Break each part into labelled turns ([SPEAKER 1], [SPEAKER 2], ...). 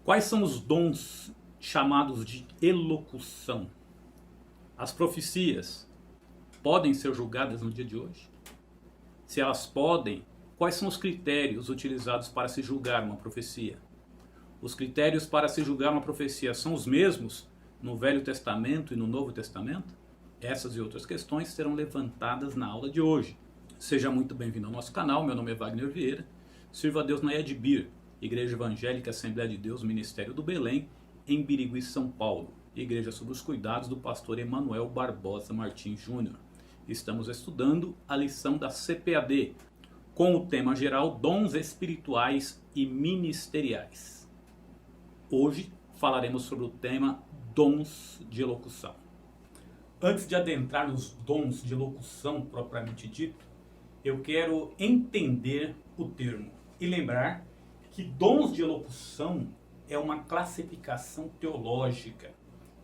[SPEAKER 1] Quais são os dons chamados de elocução? As profecias podem ser julgadas no dia de hoje? Se elas podem, quais são os critérios utilizados para se julgar uma profecia? Os critérios para se julgar uma profecia são os mesmos no Velho Testamento e no Novo Testamento? Essas e outras questões serão levantadas na aula de hoje. Seja muito bem-vindo ao nosso canal, meu nome é Wagner Vieira. Sirva a Deus na EDBIR, Igreja Evangélica Assembleia de Deus, Ministério do Belém, em Birigui, São Paulo. Igreja sob os cuidados do pastor Emanuel Barbosa Martins Júnior. Estamos estudando a lição da CPAD, com o tema geral Dons Espirituais e Ministeriais. Hoje falaremos sobre o tema Dons de Elocução. Antes de adentrar nos dons de elocução propriamente dito, eu quero entender o termo e lembrar que dons de elocução é uma classificação teológica.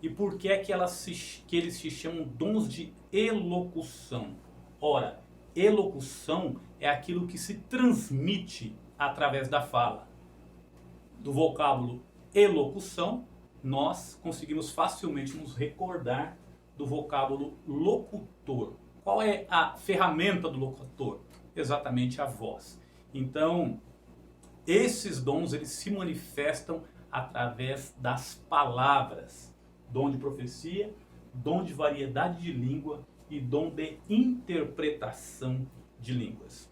[SPEAKER 1] E por que é que eles se chamam dons de elocução? Ora, elocução é aquilo que se transmite através da fala. Do vocábulo elocução, nós conseguimos facilmente nos recordar do vocábulo locutor. Qual é a ferramenta do locutor? Exatamente a voz. Então, esses dons eles se manifestam através das palavras. Dom de profecia, dom de variedade de língua e dom de interpretação de línguas.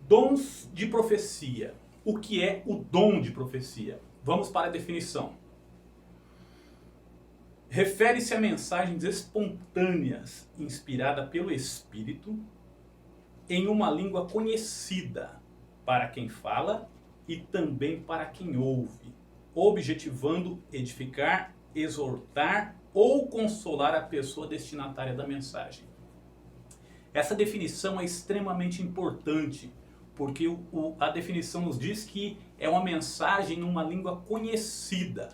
[SPEAKER 1] Dons de profecia. O que é o dom de profecia? Vamos para a definição. Refere-se a mensagens espontâneas, inspirada pelo Espírito, em uma língua conhecida para quem fala e também para quem ouve, objetivando edificar, exortar ou consolar a pessoa destinatária da mensagem. Essa definição é extremamente importante, porque a definição nos diz que é uma mensagem numa língua conhecida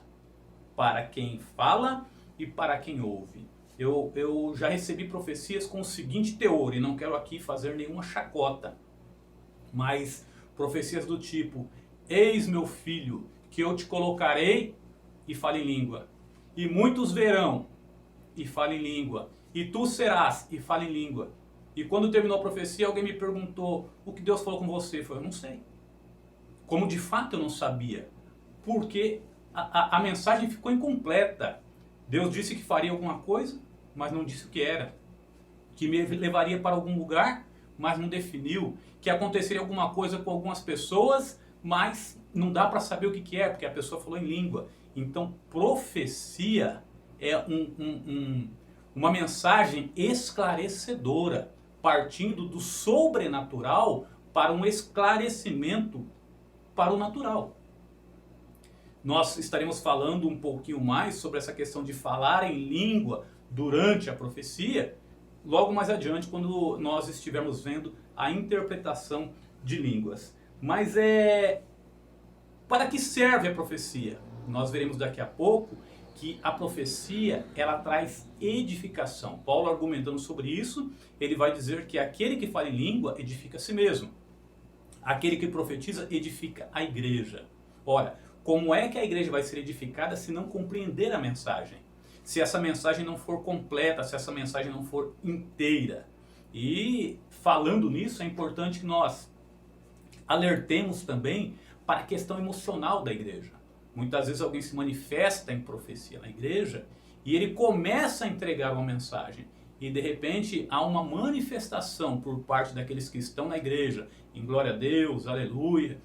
[SPEAKER 1] para quem fala e para quem ouve. Eu já recebi profecias com o seguinte teor, e não quero aqui fazer nenhuma chacota, mas profecias do tipo: eis meu filho, que eu te colocarei e fale em língua, e muitos verão e fale em língua, e tu serás e fale em língua. E quando terminou a profecia, alguém me perguntou: o que Deus falou com você? Eu falei: eu não sei. Como de fato eu não sabia, porque a mensagem ficou incompleta. Deus disse que faria alguma coisa, mas não disse o que era. Que me levaria para algum lugar, mas não definiu. Que aconteceria alguma coisa com algumas pessoas, mas não dá para saber o que é, porque a pessoa falou em língua. Então, profecia é uma mensagem esclarecedora, partindo do sobrenatural para um esclarecimento para o natural. Nós estaremos falando um pouquinho mais sobre essa questão de falar em língua durante a profecia, logo mais adiante, quando nós estivermos vendo a interpretação de línguas. Mas para que serve a profecia? Nós veremos daqui a pouco que a profecia ela traz edificação. Paulo, argumentando sobre isso, ele vai dizer que aquele que fala em língua edifica a si mesmo. Aquele que profetiza edifica a igreja. Ora, como é que a igreja vai ser edificada se não compreender a mensagem? Se essa mensagem não for completa, se essa mensagem não for inteira. E falando nisso, é importante que nós alertemos também para a questão emocional da igreja. Muitas vezes alguém se manifesta em profecia na igreja e ele começa a entregar uma mensagem. E de repente há uma manifestação por parte daqueles que estão na igreja, em glória a Deus, aleluia,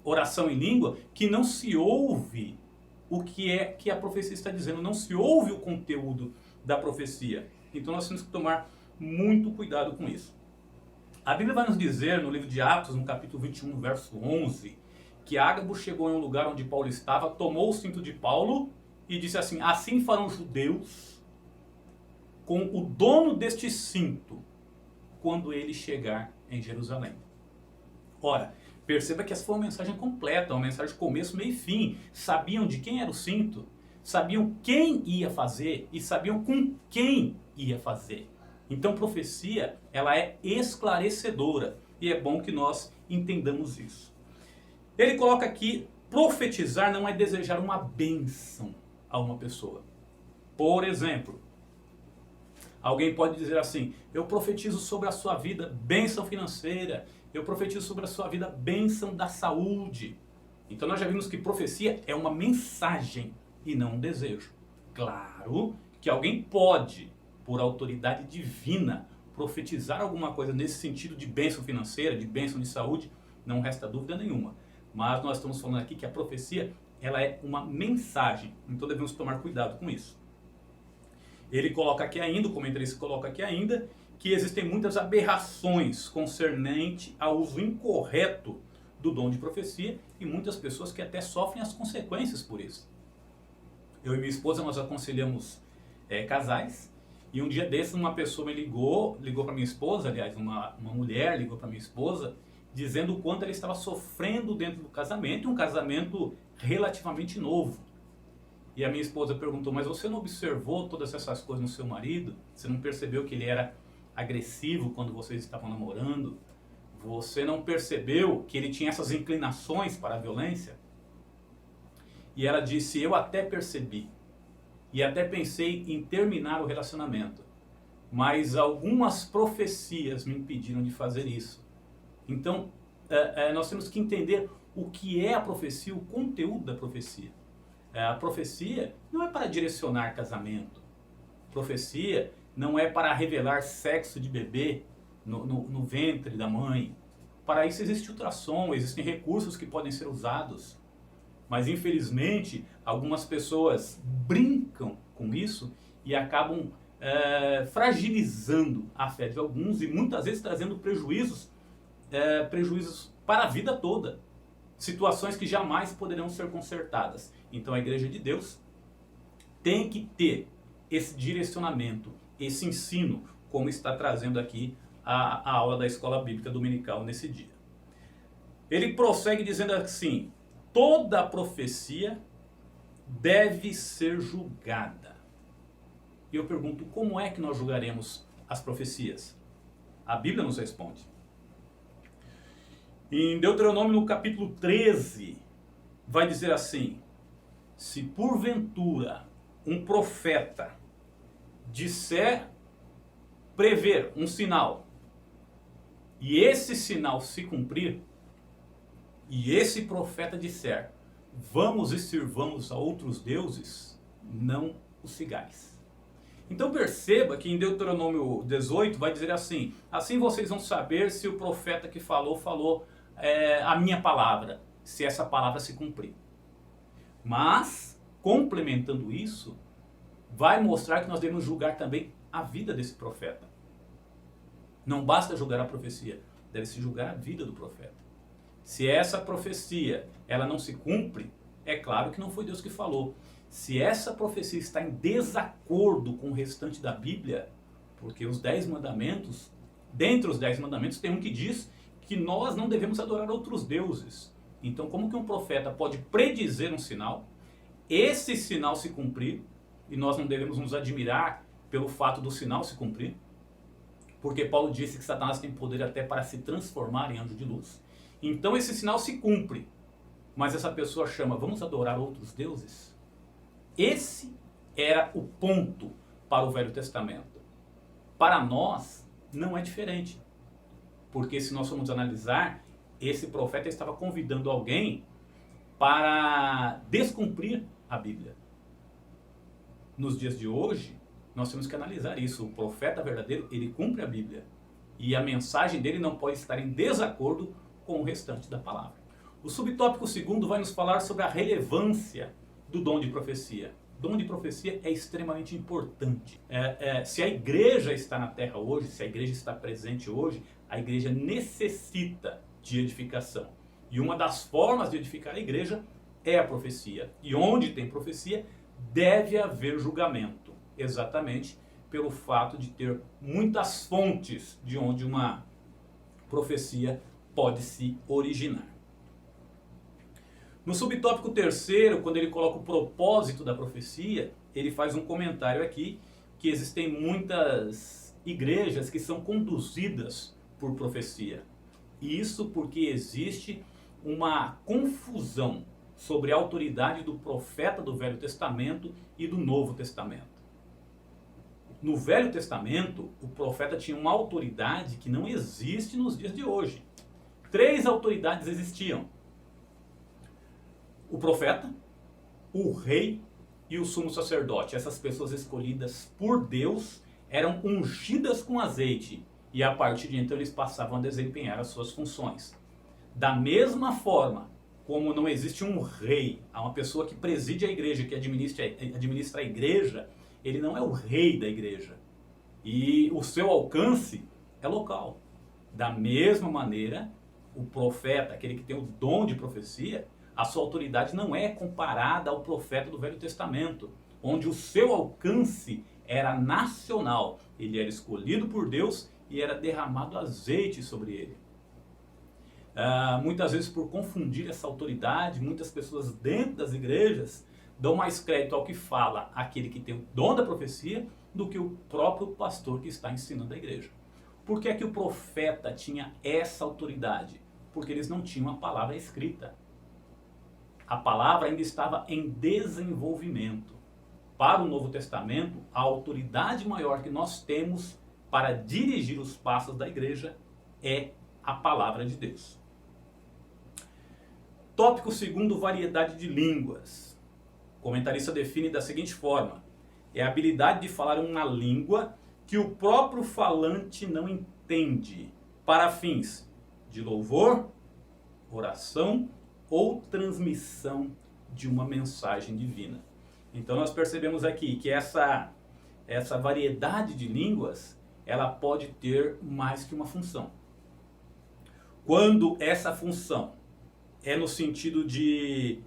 [SPEAKER 1] oração em língua, que não se ouve o que é que a profecia está dizendo, não se ouve o conteúdo da profecia. Então nós temos que tomar muito cuidado com isso. A Bíblia vai nos dizer no livro de Atos, no capítulo 21, verso 11, que Ágabo chegou em um lugar onde Paulo estava, tomou o cinto de Paulo e disse assim: assim farão os judeus com o dono deste cinto quando ele chegar em Jerusalém. Ora, perceba que essa foi uma mensagem completa, uma mensagem de começo, meio e fim. Sabiam de quem era o cinto, sabiam quem ia fazer e sabiam com quem ia fazer. Então, profecia, ela é esclarecedora e é bom que nós entendamos isso. Ele coloca aqui Profetizar não é desejar uma bênção a uma pessoa. Por exemplo, alguém pode dizer assim: eu profetizo sobre a sua vida bênção financeira, eu profetizo sobre a sua vida bênção da saúde. Então nós já vimos que profecia é uma mensagem e não um desejo. Claro que alguém pode, por autoridade divina, profetizar alguma coisa nesse sentido de bênção financeira, de bênção de saúde, não resta dúvida nenhuma. Mas nós estamos falando aqui que a profecia, ela é uma mensagem, então devemos tomar cuidado com isso. Ele coloca aqui ainda, o comentarista coloca aqui ainda, que existem muitas aberrações concernente ao uso incorreto do dom de profecia e muitas pessoas que até sofrem as consequências por isso. Eu e minha esposa, nós aconselhamos casais, e um dia desses uma pessoa me ligou para minha esposa, aliás, uma mulher ligou para minha esposa, dizendo o quanto ela estava sofrendo dentro do casamento, um casamento relativamente novo. E a minha esposa perguntou: mas você não observou todas essas coisas no seu marido? Você não percebeu que ele era agressivo quando vocês estavam namorando? Você não percebeu que ele tinha essas inclinações para a violência? E ela disse: eu até percebi. E até pensei em terminar o relacionamento. Mas algumas profecias me impediram de fazer isso. Então, nós temos que entender o que é a profecia, o conteúdo da profecia. A profecia não é para direcionar casamento. Profecia não é para revelar sexo de bebê no ventre da mãe. Para isso existe ultrassom, existem recursos que podem ser usados. Mas infelizmente algumas pessoas brincam com isso e acabam fragilizando a fé de alguns e muitas vezes trazendo prejuízos para a vida toda. Situações que jamais poderão ser consertadas. Então a Igreja de Deus tem que ter esse direcionamento, esse ensino, como está trazendo aqui a aula da Escola Bíblica Dominical nesse dia. Ele prossegue dizendo assim: toda profecia deve ser julgada. E eu pergunto: como é que nós julgaremos as profecias? A Bíblia nos responde. Em Deuteronômio, no capítulo 13, vai dizer assim: se porventura um profeta disser prever um sinal, e esse sinal se cumprir, e esse profeta disser: vamos e sirvamos a outros deuses, não os sigais. Então perceba que em Deuteronômio 18 vai dizer assim: assim vocês vão saber se o profeta que falou a minha palavra, se essa palavra se cumprir. Mas, complementando isso, vai mostrar que nós devemos julgar também a vida desse profeta. Não basta julgar a profecia, deve-se julgar a vida do profeta. Se essa profecia ela não se cumpre, é claro que não foi Deus que falou. Se essa profecia está em desacordo com o restante da Bíblia, porque os 10 mandamentos, dentre os 10 mandamentos tem um que diz que nós não devemos adorar outros deuses. Então como que um profeta pode predizer um sinal, esse sinal se cumprir, e nós não devemos nos admirar pelo fato do sinal se cumprir, porque Paulo disse que Satanás tem poder até para se transformar em anjo de luz. Então esse sinal se cumpre, mas essa pessoa chama: vamos adorar outros deuses? Esse era o ponto para o Velho Testamento. Para nós não é diferente, porque se nós formos analisar, esse profeta estava convidando alguém para descumprir a Bíblia. Nos dias de hoje, nós temos que analisar isso. O profeta verdadeiro, ele cumpre a Bíblia. E a mensagem dele não pode estar em desacordo com o restante da palavra. O subtópico segundo vai nos falar sobre a relevância do dom de profecia. O dom de profecia é extremamente importante. Se a igreja está na terra hoje, se a igreja está presente hoje, a igreja necessita de edificação. E uma das formas de edificar a igreja é a profecia. E onde tem profecia, deve haver julgamento. Exatamente pelo fato de ter muitas fontes de onde uma profecia pode se originar. No subtópico terceiro, quando ele coloca o propósito da profecia, ele faz um comentário aqui que existem muitas igrejas que são conduzidas por profecia. Isso porque existe uma confusão sobre a autoridade do profeta do Velho Testamento e do Novo Testamento. No Velho Testamento, o profeta tinha uma autoridade que não existe nos dias de hoje. 3 autoridades existiam: o profeta, o rei e o sumo sacerdote. Essas pessoas escolhidas por Deus eram ungidas com azeite e a partir de então eles passavam a desempenhar as suas funções. Da mesma forma como não existe um rei, há uma pessoa que preside a igreja, que administra a igreja, ele não é o rei da igreja. E o seu alcance é local. Da mesma maneira, o profeta, aquele que tem o dom de profecia, a sua autoridade não é comparada ao profeta do Velho Testamento, onde o seu alcance era nacional. Ele era escolhido por Deus e era derramado azeite sobre ele. Muitas vezes, por confundir essa autoridade, muitas pessoas dentro das igrejas dão mais crédito ao que fala aquele que tem o dom da profecia do que o próprio pastor que está ensinando a igreja. Por que é que o profeta tinha essa autoridade? Porque eles não tinham a palavra escrita. A palavra ainda estava em desenvolvimento. Para o Novo Testamento, a autoridade maior que nós temos para dirigir os passos da igreja é a palavra de Deus. Tópico 2, variedade de línguas. O comentarista define da seguinte forma: é a habilidade de falar uma língua que o próprio falante não entende, para fins de louvor, oração ou transmissão de uma mensagem divina. Então nós percebemos aqui que essa variedade de línguas, ela pode ter mais que uma função. Quando essa função é no sentido de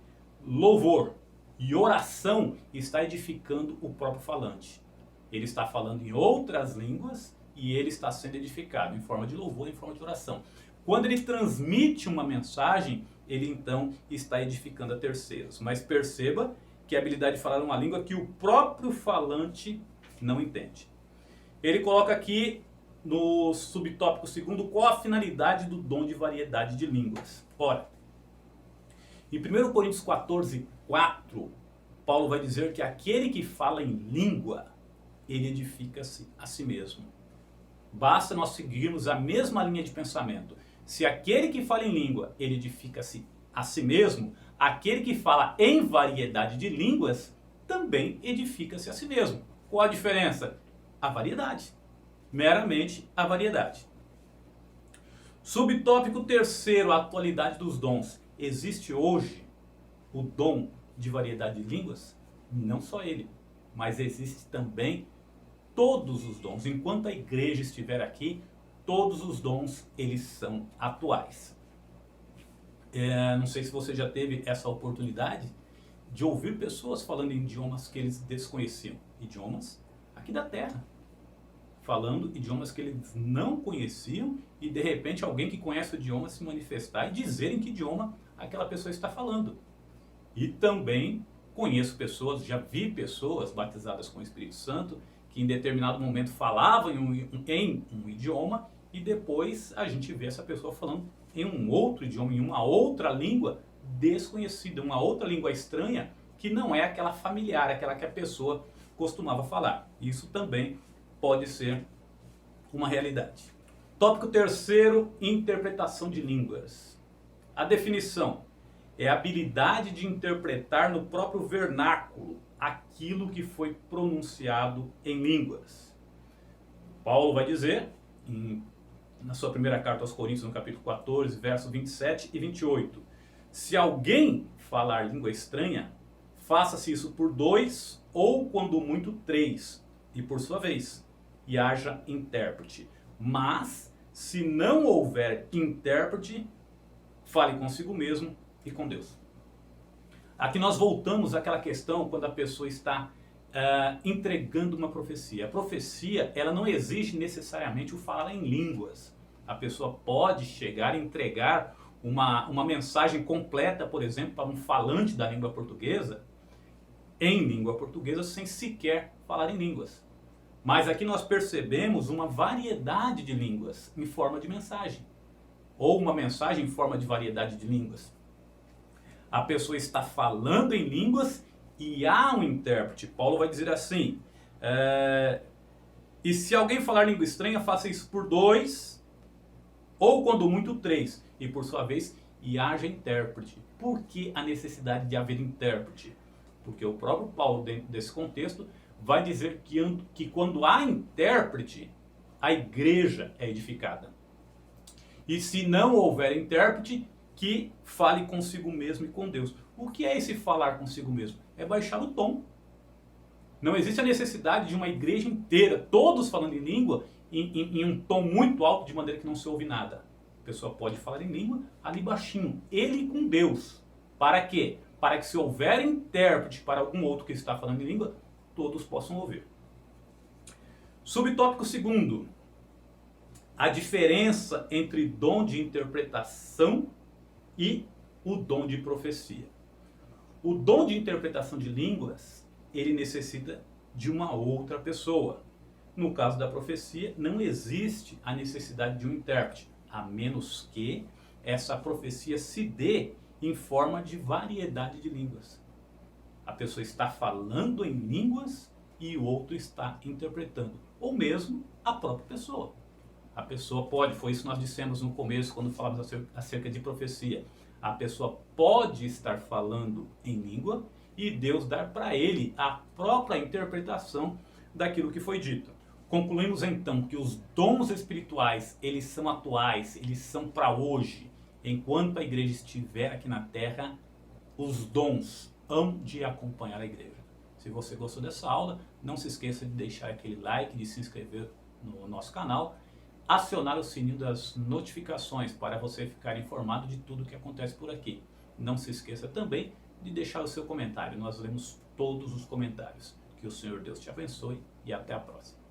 [SPEAKER 1] louvor e oração, está edificando o próprio falante. Ele está falando em outras línguas e ele está sendo edificado em forma de louvor, em forma de oração. Quando ele transmite uma mensagem, ele então está edificando a terceiros. Mas perceba que a habilidade de falar uma língua que o próprio falante não entende. Ele coloca aqui no subtópico 2 qual a finalidade do dom de variedade de línguas. Ora, em 1 Coríntios 14, 4, Paulo vai dizer que aquele que fala em língua, ele edifica-se a si mesmo. Basta nós seguirmos a mesma linha de pensamento. Se aquele que fala em língua, ele edifica-se a si mesmo, aquele que fala em variedade de línguas, também edifica-se a si mesmo. Qual a diferença? A variedade. Meramente a variedade. Subtópico 3, a atualidade dos dons. Existe hoje o dom de variedade de línguas? Não só ele, mas existe também todos os dons. Enquanto a igreja estiver aqui, todos os dons, eles são atuais. Não sei se você já teve essa oportunidade de ouvir pessoas falando em idiomas que eles desconheciam. Idiomas aqui da terra. Falando idiomas que eles não conheciam e de repente alguém que conhece o idioma se manifestar e dizer em que idioma aquela pessoa está falando. E também conheço pessoas, já vi pessoas batizadas com o Espírito Santo que em determinado momento falavam em um idioma e depois a gente vê essa pessoa falando em um outro idioma, em uma outra língua desconhecida, uma outra língua estranha que não é aquela familiar, aquela que a pessoa costumava falar. Isso também pode ser uma realidade. Tópico 3, interpretação de línguas. A definição é a habilidade de interpretar no próprio vernáculo aquilo que foi pronunciado em línguas. Paulo vai dizer, na sua primeira carta aos Coríntios, no capítulo 14, versos 27 e 28, se alguém falar língua estranha, faça-se isso por 2 ou, quando muito, 3, e por sua vez, e haja intérprete. Mas, se não houver intérprete, fale consigo mesmo e com Deus. Aqui nós voltamos àquela questão quando a pessoa está entregando uma profecia. A profecia, ela não exige necessariamente o falar em línguas. A pessoa pode chegar a entregar uma mensagem completa, por exemplo, para um falante da língua portuguesa, em língua portuguesa, sem sequer falar em línguas. Mas aqui nós percebemos uma variedade de línguas em forma de mensagem. Ou uma mensagem em forma de variedade de línguas. A pessoa está falando em línguas e há um intérprete. Paulo vai dizer assim, e se alguém falar língua estranha, faça isso por 2, ou quando muito 3, e por sua vez, e haja intérprete. Por que a necessidade de haver intérprete? Porque o próprio Paulo, dentro desse contexto, vai dizer que quando há intérprete, a igreja é edificada. E se não houver intérprete, que fale consigo mesmo e com Deus. O que é esse falar consigo mesmo? É baixar o tom. Não existe a necessidade de uma igreja inteira, todos falando em língua, em um tom muito alto, de maneira que não se ouve nada. A pessoa pode falar em língua ali baixinho, ele com Deus. Para quê? Para que se houver intérprete para algum outro que está falando em língua, todos possam ouvir. Subtópico 2. A diferença entre dom de interpretação e o dom de profecia. O dom de interpretação de línguas, ele necessita de uma outra pessoa. No caso da profecia, não existe a necessidade de um intérprete, a menos que essa profecia se dê em forma de variedade de línguas. A pessoa está falando em línguas e o outro está interpretando, ou mesmo a própria pessoa. A pessoa pode, foi isso que nós dissemos no começo, quando falamos acerca de profecia. A pessoa pode estar falando em língua e Deus dar para ele a própria interpretação daquilo que foi dito. Concluímos então que os dons espirituais, eles são atuais, eles são para hoje. Enquanto a igreja estiver aqui na terra, os dons hão de acompanhar a igreja. Se você gostou dessa aula, não se esqueça de deixar aquele like, de se inscrever no nosso canal, acionar o sininho das notificações para você ficar informado de tudo que acontece por aqui. Não se esqueça também de deixar o seu comentário, nós lemos todos os comentários. Que o Senhor Deus te abençoe e até a próxima.